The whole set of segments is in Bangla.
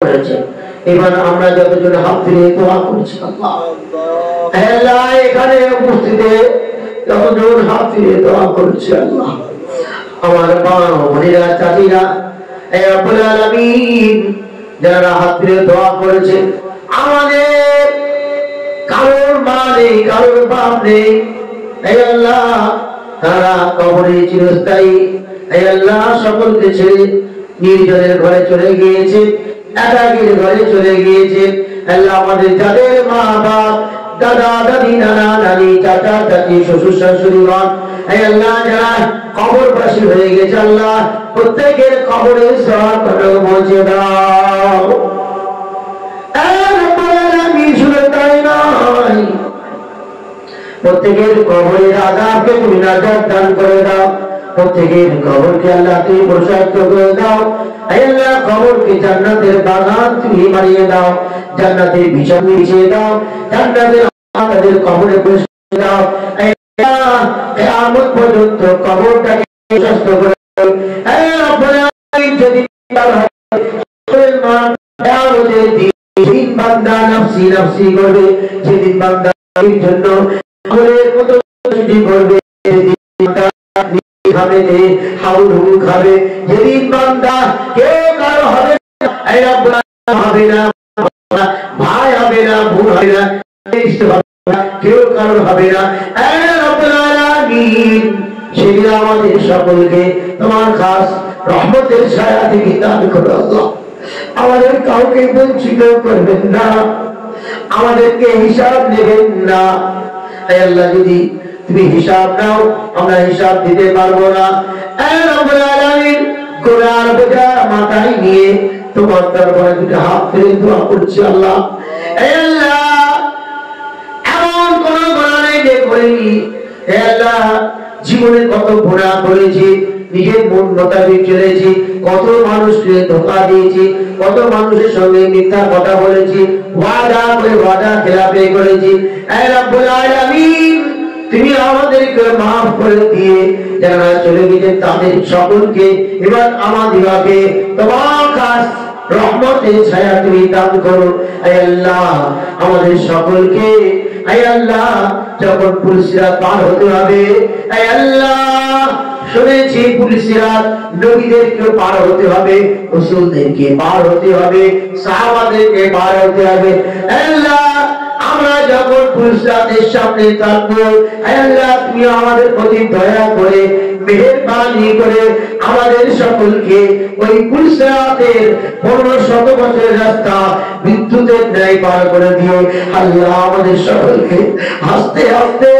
করেছে। এবার আমরা যতজন হাত ফিরিয়ে দোয়া করছি আল্লাহ, আল্লাহ এখানে উপস্থিত যতজন হাত ফিরিয়ে দোয়া করছে আল্লাহ, আমার মা বোনেরা চাচিরা রব্বুল আলামিন যারা হাত ফিরিয়ে দোয়া করেছে, আমাদের কারোর মা নেই, কারোর বাপ নেই, আল্লাহ তারা কবরে চিরস্থায়ী, আল্লাহ সকলকে ছেড়ে নির্জনের ঘরে চলে গিয়েছে, একাকীর ঘরে চলে গিয়েছে। আল্লাহ আমাদের যাদের মা বাপ, দাদা দাদি, নানা নানি, চাচা চাচি, শ্বশুর শাশুড়িগণ আল্লাহ যারা কবরবাসী হয়ে গেছে, আল্লাহ প্রত্যেকের কবরে সওয়াব পৌঁছে দাও। শুধু তাই নয়, প্রত্যেকের কবরের আযাবকে তুমি নাজাত দান করে দাও, প্রত্যেকের কবরকে আল্লাহ তুমি প্রশস্ত করে দাও। আল্লাহ কবরকে জান্নাতের বাগান তুমি বানিয়ে দাও, জান্নাতের বিছানা বিছিয়ে দাও, জান্নাতের আমাদের কবরে বসিয়ে দাও। আল্লাহ কিয়ামত পর্যন্ত কবরটাকে প্রশস্ত করে দাও। আল্লাহ যদি যেদিন বান্দা নাফসি নাফসি করবে, যেদিন বান্দা এর জন্য কবরের মতো করবে, খাবে হাউল হুল খাবে, যেদিন বান্দা কেউ কারো হবে হবে না, ভাই হবে না, বোন হবে না, কেউ কারো হবে না। সেদিন আমাদের সকলকে তোমার খাস রহমতের ছায়া থেকে দান করো আল্লাহ, আমাদের কাউকে বঞ্চিত করবেন না, আমাদেরকে হিসাব নেবেন না। আল্লাহ যদি তুমি হিসাব নাও, আমরা হিসাব দিতে পারবো না। রব্বুল আলামিন গুনার বোঝা মাথায় নিয়ে তোমার দরবারে দুটো হাত ফেলে দোয়া করছি আল্লাহ, আল্লাহ এমন কোন গুনাহ নেই যে করিনি। আল্লাহ জীবনে কত গুনাহ করেছি, নিজের মন মোতাবেক চলেছি, কত মানুষকে ধোঁকা দিয়েছি, কত মানুষের সঙ্গে মিথ্যা কথা বলেছি, ওয়াদা করে ওয়াদা খেলাপি করেছি। রব্বুল আলামিন তুমি আমাদেরকে মাফ করে দিয়ে যারা চলে গেছে তাদের সকলকে এবার আমাদেরকে তোমার কাছ রহমতের ছায়া তুমি দান করো। আল্লাহ আমাদের সকলকে আল্লাহ যখন পুলিশরা পার হতে হবে, আল্লাহ শুনেছি পুলিশরা নবীদেরকে পার হতে হবে, রাসূলদেরকে পার হতে হবে, সাহাবাদেরকে পার হতে হবে। আল্লাহ আমরা যখন পুলিশদের সামনে থাকবো, আল্লাহ তুমি আমাদের প্রতি দয়া করে মেহেরবানি করে আমাদের সকলকে ওই পুলিশদের 1500 বছরের রাস্তা বিদ্যুতের ন্যায় পার করে দিও। আল্লাহ আমাদের সকলকে হাসতে হাসতে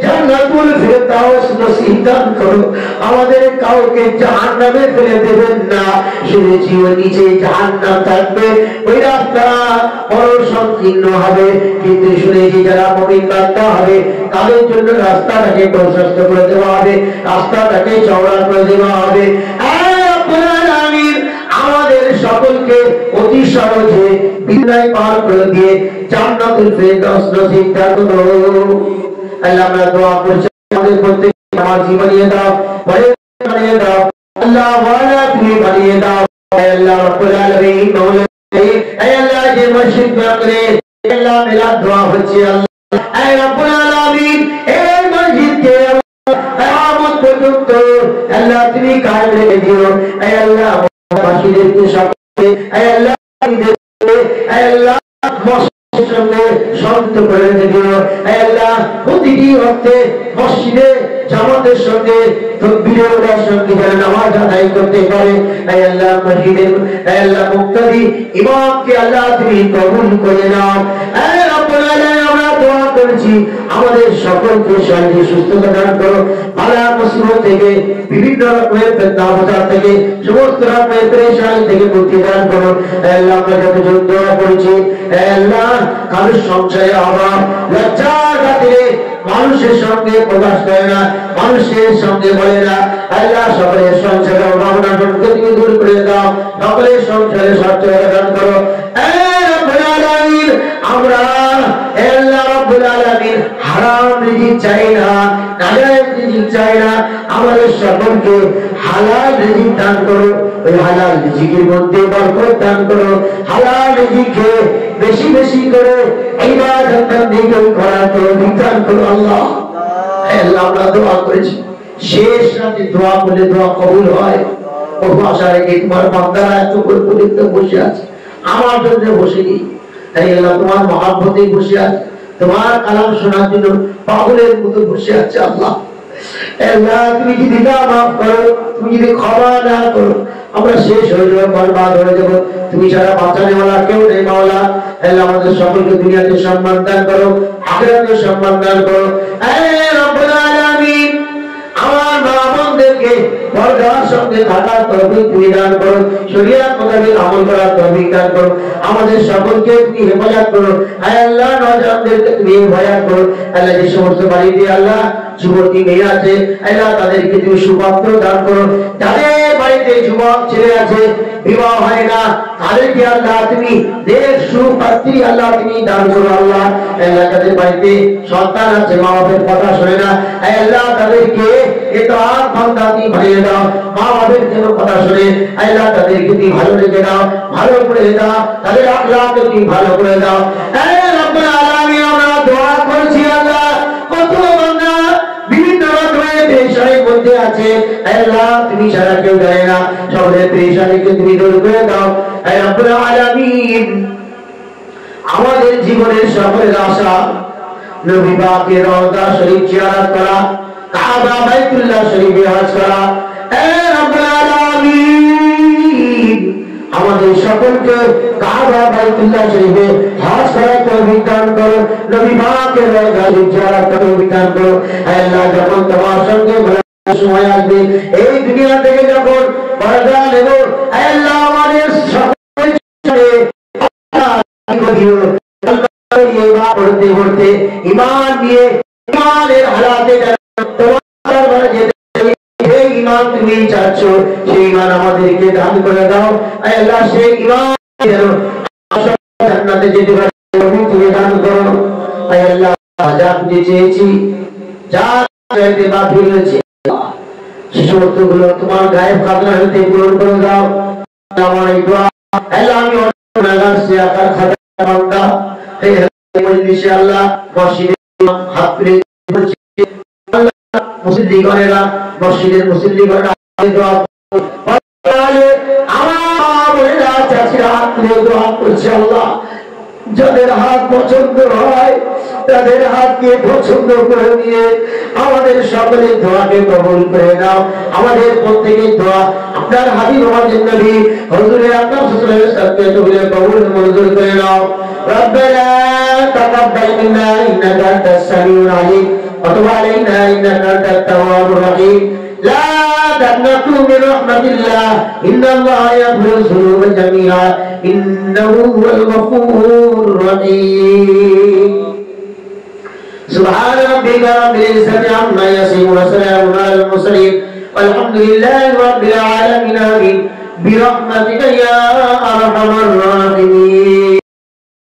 জান্নাতুল ফেরদাউস নসিব দান করো, আমাদের কাউকে জাহান্নামে ফেলে দেবেন না। শুনেছি ওই নিচে জাহান্নাম থাকবে, ওই রাস্তা বড় সংকীর্ণ হবে, কিন্তু শুনেছি যারা মুমিন বান্দা হবে তাদের জন্য রাস্তাটাকে প্রশস্ত করে দেওয়া হবে, রাস্তাটাকে চওড়া করে দেওয়া হবে। আমাদের সকলকে অতি সহজে বিদায় পার করে দিয়ে জান্নাতুল ফেরদাউস নসিব দান করো। আল্লাহ আমরা দোয়া করছি আমাদের প্রত্যেককে নামাজি বানিয়ে দাও, বানিয়ে দাও আল্লাহ, ওয়ালা তুমি বানিয়ে দাও। আল্লাহ রাব্বুল আলামিন মওলা আল্লাহ যে মসজিদ বাকরে আল্লাহ মিলাদ দোয়া হচ্ছে, আল্লাহ রাব্বুল আলামিন এই মসজিদকে কিয়ামত পর্যন্ত আল্লাহ তুমি কায়েম রেখে দিও। আল্লাহ বাসীদেরকে সকলকে আল্লাহ আল্লাহ সঙ্গে শান্ত করে দিও। আল্লাহ প্রতিটি ওয়াক্তে মসজিদে জামাতের সঙ্গে তাকবীরের সঙ্গে যারা নামাজ আদায় করতে পারে, আল্লাহ মসজিদের আল্লাহ মুক্তাদি ইমামকে আল্লাহ তুমি কবুল করে নাও। রব্বুল আলামিন আমরা দোয়া করছি আমাদের সকলকে শারীরিক সুস্থতা দান করো, বালা মুসিবত থেকে, বিভিন্ন রকমের ফিতনা থেকে, সমস্ত রকমের পেরেশানি থেকে মুক্তি দান করো। আল্লাহ আমরা যতজন দোয়া করছি, আল্লাহ কারোর সংশয়ে অভাব লজ্জার খাতিরে মানুষের সঙ্গে প্রকাশ করে না, মানুষের সঙ্গে বলে না, আল্লাহ সকলের সংসারে অভাবনা তুমি দূর করে দাও, সকলের সংসারে সচ্ছলতা দান করো। আমরা আল্লাহ রাব্বুল আলামিন হারাম রিজিক চাই না, নাজায়েজ রিজিক চাই না, আমাদের সকলকে হালাল রিজিক দান করো। ওই হালাল রিজিকের মধ্যে বরকত দান করো। হালাল রিজিকে বেশি বেশি করে ইবাদত বন্দেগি করার তৌফিক দান করো আল্লাহ। আল্লাহ আমরা দোয়া করেছি, শেষ রাতে দোয়া করলে দোয়া কবুল হয়। বহু আশা রেখে তোমার বান্দারা এত করে পরিত্য বসে আছে, আমার জন্য বসে নেই। তাই আল্লাহ তোমার মহাব্বতে বসে আছে, তোমার কালাম শোনার জন্য পাগলের মতো বসে আছে। আল্লাহ আল্লাহ তুমি যদি না মাফ করো, তুমি যদি ক্ষমা না করো, আমরা শেষ হয়ে যাবো, বরবাদ হয়ে যাবো। তুমি ছাড়া বাঁচানে ওয়ালা কেউ নেই মাওলা। আল্লাহ আমাদের সকলকে দুনিয়াতে সম্মান দান করো, আখিরাতে সম্মান দান করো। রব্বুল আলামিন আমার মা বোনদেরকে পর্দার সঙ্গে থাকার তৌফিক তুমি দান করো, শরীয়ত মোতাবেক আমল করার তৌফিক দান করো। আমাদের সকলকে তুমি হেফাজত করো। আল্লাহ নওজওয়ানদেরকে তুমি হেফাজত করো। আল্লাহ যে সমস্ত বাড়িতে আল্লাহ যুবতী মেয়ে আছে, আল্লাহ তাদেরকে তুমি সুপাত্র দান করো। যাদের বাড়িতে যুবক ছেলে আছে, বিবাহ হয় না, তাদেরকে আল্লাহ তুমি দেশ সুপাত্রী আল্লাহ তুমি দান করো। আল্লাহ আল্লাহ তাদের বাড়িতে সন্তান আছে, মা বাবার কথা শোনে না, আল্লাহ তাদেরকে ইতাআত বান্দাতি বানিয়ে দাও। মা বাবার যেন কথা শুনে, আল্লাহ তাদেরকে তুমি ভালো রেখে দাও, ভালো করে দাও, তাদের আখলাককে তুমি ভালো করে দাও। হে রব্বুল আলামিন আমরা দোয়া করছি আল্লাহ, কত বান্দা বিভিন্ন রকমের পেরেশানির মধ্যে আছে, আল্লাহ তুমি ছাড়া কেউ জানে না, সকলের পেরেশানিকে তুমি দূর করে দাও। হে রব্বুল আলামিন আমাদের জীবনের সকলের আশা নবী পাকের রওজা শরীফ জিয়ারত করা, কাবা বাইতুল্লাহ শরীফে হজ করা। হে রব্বুল আলামিন আমাদের সকলকে কাবা বাইতুল্লাহ শরীফে হজ করার তৌফিক দান করো, নবী পাকের রওজা শরীফ জিয়ারত করার তৌফিক দান করো। হে আল্লাহ যখন তোমার সঙ্গে সময় আসবে, এই দুনিয়া থেকে যখন পরদা নেব, হে আল্লাহ আমাদের সকলের পড়তে পড়তে ইমান নিয়ে ইমানের হালাতে ইমান তুমি চাচ্ছ, সেই ইমান আমাদেরকে দান করে দাও। আল্লাহ সেই ইমান জান্নাতে যেতে পারে তুমি দান করো। আল্লাহ যা খুঁজে চেয়েছি, যা চাইতে বাকি রয়েছে, সে সমস্ত গুলো তোমার গায়েব খাজনা হতে পূরণ করে দাও। আমার এই দোয়া আল্লাহ আমি অনাগার সে আকার খাজা বান্দা এই মজলিসে আল্লাহ মসজিদে হাত তুলে আল্লাহ মুসল্লিগণেরা মসজিদের মুসল্লিগণেরা দোয়া আমার বোনেরা চাচিরা হাত তুলে দোয়া করছে। আল্লাহ যাদের হাত পছন্দ হয় তাদের হাতকে পছন্দ করে দিয়ে আমাদের সকলের দোয়াকে কবুল করে নাও। আমাদের প্রত্যেকের দোয়া আপনার হাবিব আমাদের নবী হুজুরে আকরাম সাল্লাল্লাহু আলাইহি ওয়াসাল্লাম কবুল মঞ্জুর করে নাও। রব্বানা তাকাব্বাল মিন্না ইন্নাকা আনতাস সামিউল আলিম ওয়া তুব আলাইনা ইন্নাকা আনতাত তাওয়াবুর রহিম। লা تقنطوا من رحمة الله إن الله يغفر الذنوب جميعا إنه هو الغفور الرحيم. سبحان ربك رب العزة عما يصفون وسلام على المرسلين والحمد لله رب العالمين. برحمتك يا أرحم الراحمين.